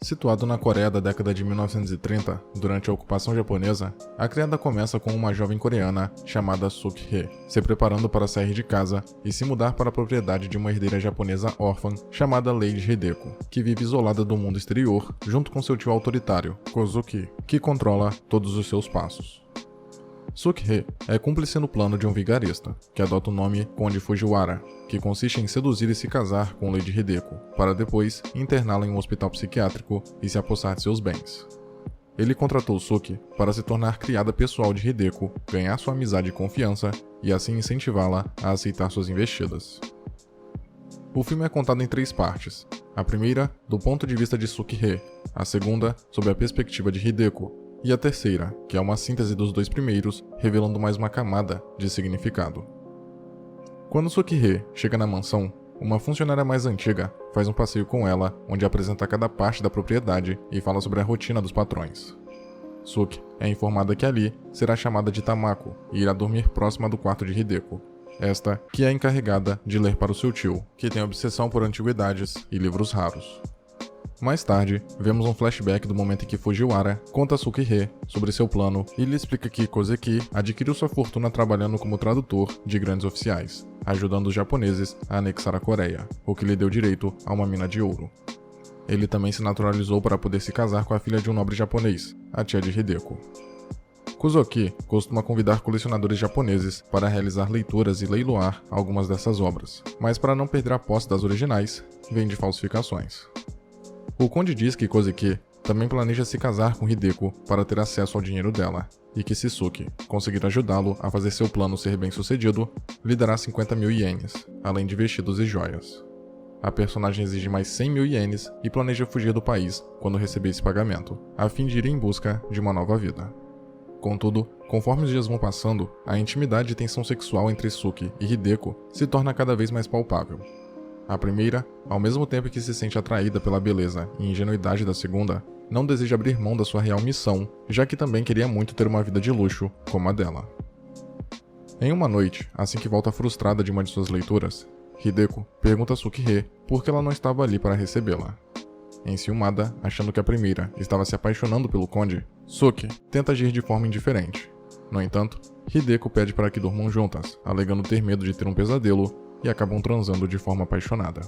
Situado na Coreia da década de 1930, durante a ocupação japonesa, a criada começa com uma jovem coreana chamada Suk-hee, se preparando para sair de casa e se mudar para a propriedade de uma herdeira japonesa órfã chamada Lady Hideko, que vive isolada do mundo exterior junto com seu tio autoritário, Kozuki, que controla todos os seus passos. Suk-hee é cúmplice no plano de um vigarista, que adota o nome Conde Fujiwara, que consiste em seduzir e se casar com Lady Hideko, para depois interná-la em um hospital psiquiátrico e se apossar de seus bens. Ele contratou Suki para se tornar criada pessoal de Hideko, ganhar sua amizade e confiança e assim incentivá-la a aceitar suas investidas. O filme é contado em 3 partes. A primeira, do ponto de vista de Suk-hee, a segunda, sob a perspectiva de Hideko, e a terceira, que é uma síntese dos 2 primeiros, revelando mais uma camada de significado. Quando Suk-hee chega na mansão, uma funcionária mais antiga faz um passeio com ela, onde apresenta cada parte da propriedade e fala sobre a rotina dos patrões. Suki é informada que ali será chamada de Tamako e irá dormir próxima do quarto de Hideko, esta que é encarregada de ler para o seu tio, que tem obsessão por antiguidades e livros raros. Mais tarde, vemos um flashback do momento em que Fujiwara conta a Suk-hee sobre seu plano e lhe explica que Kozeki adquiriu sua fortuna trabalhando como tradutor de grandes oficiais, ajudando os japoneses a anexar a Coreia, o que lhe deu direito a uma mina de ouro. Ele também se naturalizou para poder se casar com a filha de um nobre japonês, a tia de Hideko. Kozuki costuma convidar colecionadores japoneses para realizar leituras e leiloar algumas dessas obras, mas para não perder a posse das originais, vende falsificações. O conde diz que Kozeki também planeja se casar com Hideko para ter acesso ao dinheiro dela, e que se Suki conseguir ajudá-lo a fazer seu plano ser bem sucedido, lhe dará 50 mil ienes, além de vestidos e joias. A personagem exige mais 100 mil ienes e planeja fugir do país quando receber esse pagamento, a fim de ir em busca de uma nova vida. Contudo, conforme os dias vão passando, a intimidade e tensão sexual entre Suki e Hideko se torna cada vez mais palpável. A primeira, ao mesmo tempo que se sente atraída pela beleza e ingenuidade da segunda, não deseja abrir mão da sua real missão, já que também queria muito ter uma vida de luxo como a dela. Em uma noite, assim que volta frustrada de uma de suas leituras, Hideko pergunta a Suk-hee por que ela não estava ali para recebê-la. Enciumada, achando que a primeira estava se apaixonando pelo conde, Suki tenta agir de forma indiferente. No entanto, Hideko pede para que durmam juntas, alegando ter medo de ter um pesadelo, e acabam transando de forma apaixonada.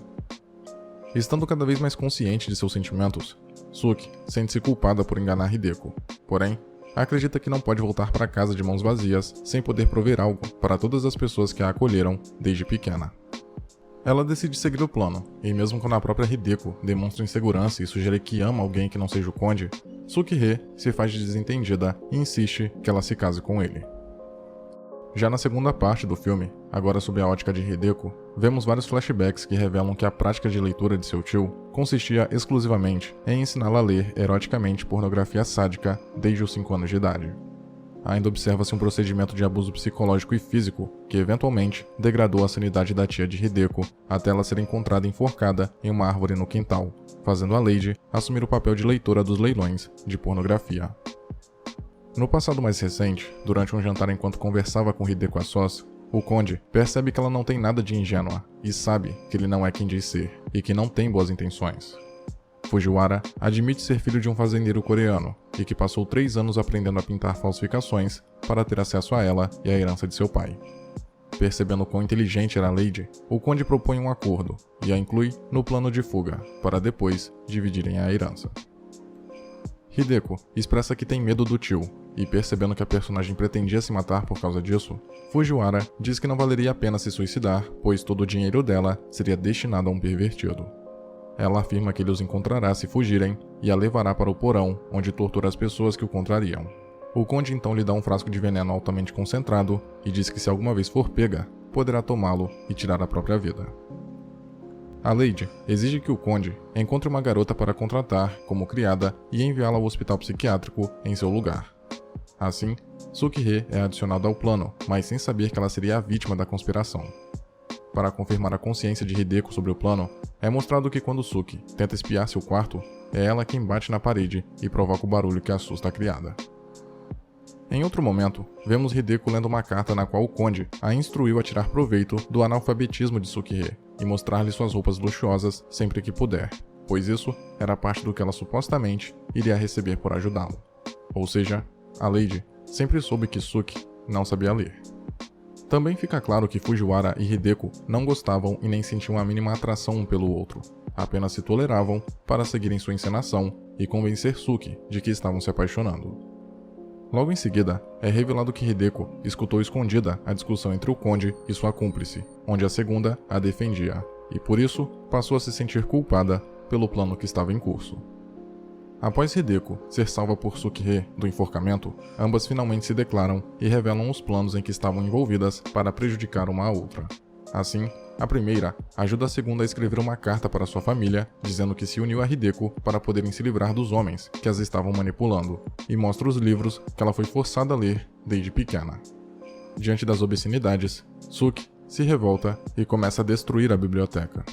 Estando cada vez mais consciente de seus sentimentos, Suki sente-se culpada por enganar Hideko, porém, acredita que não pode voltar para casa de mãos vazias sem poder prover algo para todas as pessoas que a acolheram desde pequena. Ela decide seguir o plano, e mesmo quando a própria Hideko demonstra insegurança e sugere que ama alguém que não seja o conde, Suk-hee se faz de desentendida e insiste que ela se case com ele. Já na segunda parte do filme, agora sob a ótica de Hideko, vemos vários flashbacks que revelam que a prática de leitura de seu tio consistia exclusivamente em ensiná-la a ler eroticamente pornografia sádica desde os 5 anos de idade. Ainda observa-se um procedimento de abuso psicológico e físico que eventualmente degradou a sanidade da tia de Hideko até ela ser encontrada enforcada em uma árvore no quintal, fazendo a Lady assumir o papel de leitora dos leilões de pornografia. No passado mais recente, durante um jantar enquanto conversava com Hideko a sós, o conde percebe que ela não tem nada de ingênua e sabe que ele não é quem diz ser e que não tem boas intenções. Fujiwara admite ser filho de um fazendeiro coreano e que passou 3 anos aprendendo a pintar falsificações para ter acesso a ela e à herança de seu pai. Percebendo quão inteligente era a Lady, o conde propõe um acordo e a inclui no plano de fuga, para depois dividirem a herança. Hideko expressa que tem medo do tio, e percebendo que a personagem pretendia se matar por causa disso, Fujiwara diz que não valeria a pena se suicidar, pois todo o dinheiro dela seria destinado a um pervertido. Ela afirma que ele os encontrará se fugirem e a levará para o porão, onde tortura as pessoas que o contrariam. O conde então lhe dá um frasco de veneno altamente concentrado e diz que se alguma vez for pega, poderá tomá-lo e tirar a própria vida. A Lady exige que o conde encontre uma garota para contratar como criada e enviá-la ao hospital psiquiátrico em seu lugar. Assim, Suk-hee é adicionada ao plano, mas sem saber que ela seria a vítima da conspiração. Para confirmar a consciência de Hideko sobre o plano, é mostrado que quando Suki tenta espiar seu quarto, é ela quem bate na parede e provoca o barulho que assusta a criada. Em outro momento, vemos Hideko lendo uma carta na qual o conde a instruiu a tirar proveito do analfabetismo de Suk-hee e mostrar-lhe suas roupas luxuosas sempre que puder, pois isso era parte do que ela supostamente iria receber por ajudá-lo. Ou seja, a Lady sempre soube que Suki não sabia ler. Também fica claro que Fujiwara e Hideko não gostavam e nem sentiam a mínima atração um pelo outro, apenas se toleravam para seguirem sua encenação e convencer Suki de que estavam se apaixonando. Logo em seguida, é revelado que Hideko escutou escondida a discussão entre o conde e sua cúmplice, onde a segunda a defendia, e por isso passou a se sentir culpada pelo plano que estava em curso. Após Hideko ser salva por Suki do enforcamento, ambas finalmente se declaram e revelam os planos em que estavam envolvidas para prejudicar uma a outra. Assim, a primeira ajuda a segunda a escrever uma carta para sua família, dizendo que se uniu a Hideko para poderem se livrar dos homens que as estavam manipulando, e mostra os livros que ela foi forçada a ler desde pequena. Diante das obscenidades, Suki se revolta e começa a destruir a biblioteca.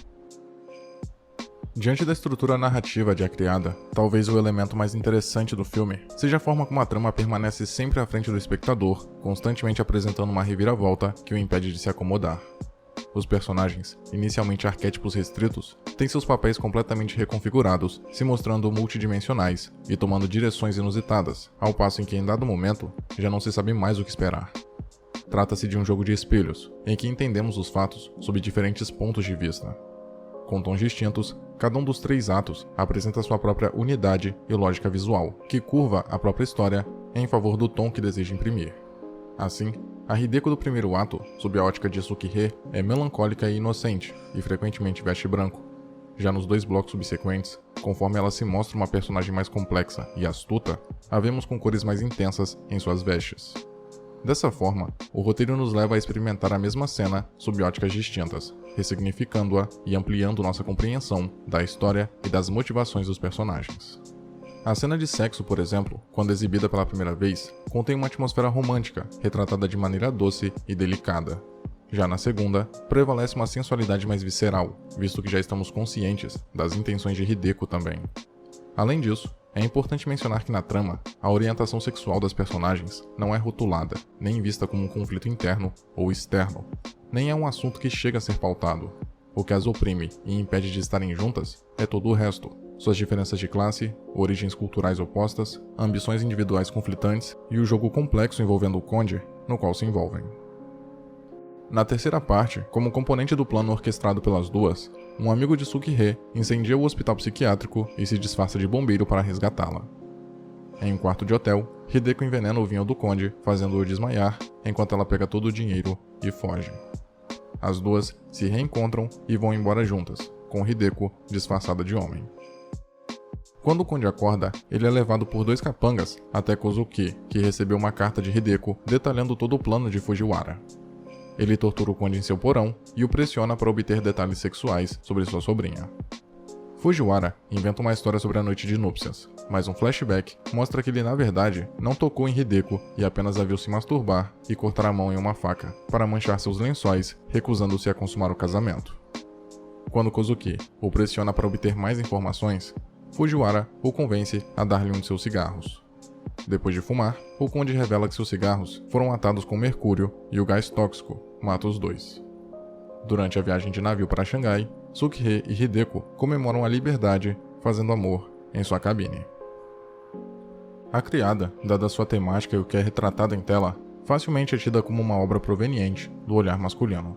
Diante da estrutura narrativa de A Criada, talvez o elemento mais interessante do filme seja a forma como a trama permanece sempre à frente do espectador, constantemente apresentando uma reviravolta que o impede de se acomodar. Os personagens, inicialmente arquétipos restritos, têm seus papéis completamente reconfigurados, se mostrando multidimensionais e tomando direções inusitadas, ao passo em que em dado momento já não se sabe mais o que esperar. Trata-se de um jogo de espelhos, em que entendemos os fatos sob diferentes pontos de vista. Com tons distintos, cada um dos 3 atos apresenta sua própria unidade e lógica visual, que curva a própria história em favor do tom que deseja imprimir. Assim, a Hideko do primeiro ato, sob a ótica de Suki, é melancólica e inocente, e frequentemente veste branco. Já nos 2 blocos subsequentes, conforme ela se mostra uma personagem mais complexa e astuta, a vemos com cores mais intensas em suas vestes. Dessa forma, o roteiro nos leva a experimentar a mesma cena sob óticas distintas, ressignificando-a e ampliando nossa compreensão da história e das motivações dos personagens. A cena de sexo, por exemplo, quando exibida pela primeira vez, contém uma atmosfera romântica, retratada de maneira doce e delicada. Já na segunda, prevalece uma sensualidade mais visceral, visto que já estamos conscientes das intenções de Hideko também. Além disso, é importante mencionar que na trama, a orientação sexual das personagens não é rotulada, nem vista como um conflito interno ou externo, nem é um assunto que chega a ser pautado. O que as oprime e impede de estarem juntas é todo o resto, suas diferenças de classe, origens culturais opostas, ambições individuais conflitantes e o jogo complexo envolvendo o conde, no qual se envolvem. Na terceira parte, como componente do plano orquestrado pelas duas, um amigo de Suki incendia o hospital psiquiátrico e se disfarça de bombeiro para resgatá-la. Em um quarto de hotel, Hideko envenena o vinho do conde, fazendo-o desmaiar, enquanto ela pega todo o dinheiro e foge. As duas se reencontram e vão embora juntas, com Hideko disfarçada de homem. Quando o conde acorda, ele é levado por 2 capangas até Kozuki, que recebeu uma carta de Hideko detalhando todo o plano de Fujiwara. Ele tortura o conde em seu porão e o pressiona para obter detalhes sexuais sobre sua sobrinha. Fujiwara inventa uma história sobre a noite de núpcias, mas um flashback mostra que ele na verdade não tocou em Hideko e apenas a viu se masturbar e cortar a mão em uma faca, para manchar seus lençóis, recusando-se a consumar o casamento. Quando Kozuki o pressiona para obter mais informações, Fujiwara o convence a dar-lhe um de seus cigarros. Depois de fumar, o conde revela que seus cigarros foram atados com mercúrio e o gás tóxico mata os 2. Durante a viagem de navio para Xangai, Suki e Hideko comemoram a liberdade fazendo amor em sua cabine. A Criada, dada sua temática e o que é retratado em tela, facilmente é tida como uma obra proveniente do olhar masculino.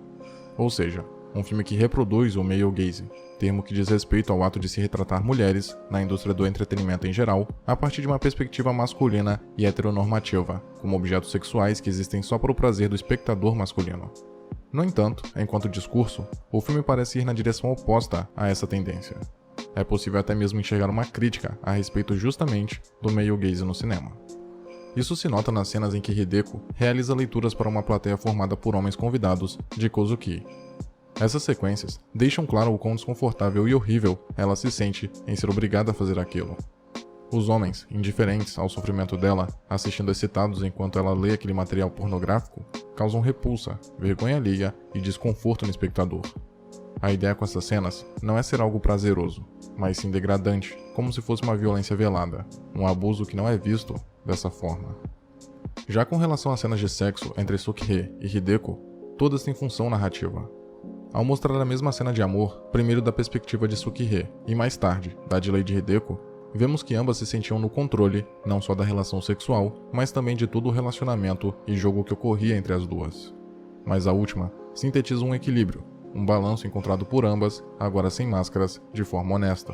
Ou seja, um filme que reproduz o male gaze, termo que diz respeito ao ato de se retratar mulheres, na indústria do entretenimento em geral, a partir de uma perspectiva masculina e heteronormativa, como objetos sexuais que existem só para o prazer do espectador masculino. No entanto, enquanto discurso, o filme parece ir na direção oposta a essa tendência. É possível até mesmo enxergar uma crítica a respeito justamente do male gaze no cinema. Isso se nota nas cenas em que Hideko realiza leituras para uma plateia formada por homens convidados de Kozuki. Essas sequências deixam claro o quão desconfortável e horrível ela se sente em ser obrigada a fazer aquilo. Os homens, indiferentes ao sofrimento dela, assistindo excitados enquanto ela lê aquele material pornográfico, causam repulsa, vergonha alheia e desconforto no espectador. A ideia com essas cenas não é ser algo prazeroso, mas sim degradante, como se fosse uma violência velada, um abuso que não é visto dessa forma. Já com relação às cenas de sexo entre Suki e Hideko, todas têm função narrativa. ao mostrar a mesma cena de amor, primeiro da perspectiva de Sukihê e mais tarde da de Lady Hideko, vemos que ambas se sentiam no controle, não só da relação sexual, mas também de todo o relacionamento e jogo que ocorria entre as duas. Mas a última sintetiza um equilíbrio, um balanço encontrado por ambas, agora sem máscaras, de forma honesta.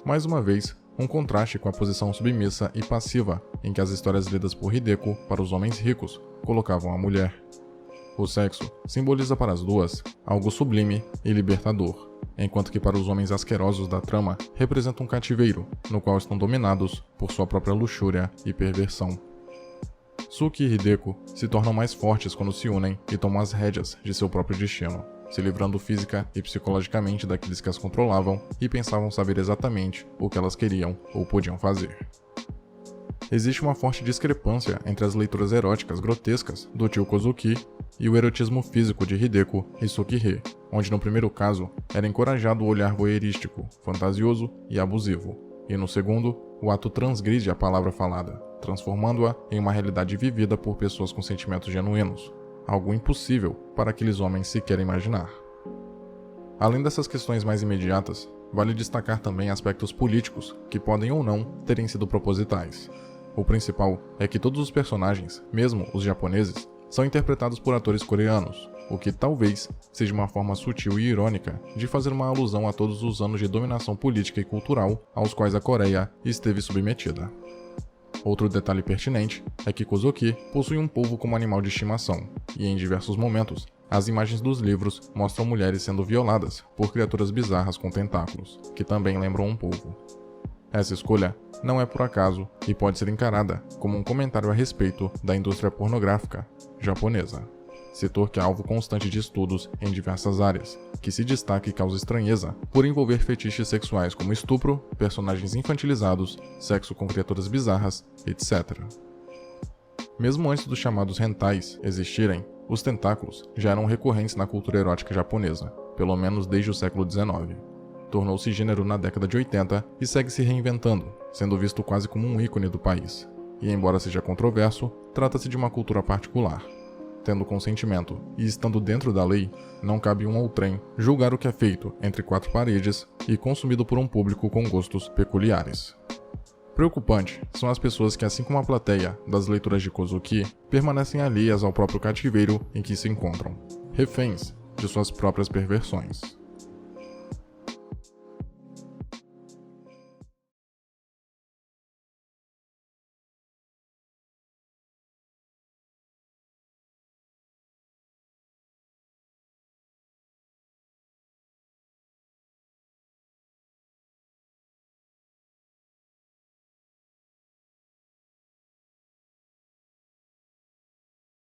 Mais uma vez, um contraste com a posição submissa e passiva em que as histórias lidas por Hideko para os homens ricos colocavam a mulher. O sexo simboliza para as duas algo sublime e libertador, enquanto que para os homens asquerosos da trama representa um cativeiro, no qual estão dominados por sua própria luxúria e perversão. Suki e Hideko se tornam mais fortes quando se unem e tomam as rédeas de seu próprio destino, se livrando física e psicologicamente daqueles que as controlavam e pensavam saber exatamente o que elas queriam ou podiam fazer. Existe uma forte discrepância entre as leituras eróticas grotescas do tio Kozuki e o erotismo físico de Hideko e Sukihê, onde no primeiro caso era encorajado o olhar voyeurístico, fantasioso e abusivo, e no segundo, o ato transgride a palavra falada, transformando-a em uma realidade vivida por pessoas com sentimentos genuínos, algo impossível para aqueles homens sequer imaginar. Além dessas questões mais imediatas, vale destacar também aspectos políticos que podem ou não terem sido propositais. O principal é que todos os personagens, mesmo os japoneses, são interpretados por atores coreanos, o que talvez seja uma forma sutil e irônica de fazer uma alusão a todos os anos de dominação política e cultural aos quais a Coreia esteve submetida. Outro detalhe pertinente é que Kozuki possui um polvo como animal de estimação, e em diversos momentos, as imagens dos livros mostram mulheres sendo violadas por criaturas bizarras com tentáculos, que também lembram um polvo. Essa escolha não é por acaso e pode ser encarada como um comentário a respeito da indústria pornográfica japonesa, setor que é alvo constante de estudos em diversas áreas, que se destaca e causa estranheza por envolver fetiches sexuais como estupro, personagens infantilizados, sexo com criaturas bizarras, etc. Mesmo antes dos chamados hentais existirem, os tentáculos já eram recorrentes na cultura erótica japonesa, pelo menos desde o século XIX. Tornou-se gênero na década de 80 e segue se reinventando, sendo visto quase como um ícone do país. E embora seja controverso, trata-se de uma cultura particular. Tendo consentimento e estando dentro da lei, não cabe um outrem julgar o que é feito entre quatro paredes e consumido por um público com gostos peculiares. Preocupante são as pessoas que, assim como a plateia das leituras de Kozuki, permanecem alheias ao próprio cativeiro em que se encontram, reféns de suas próprias perversões.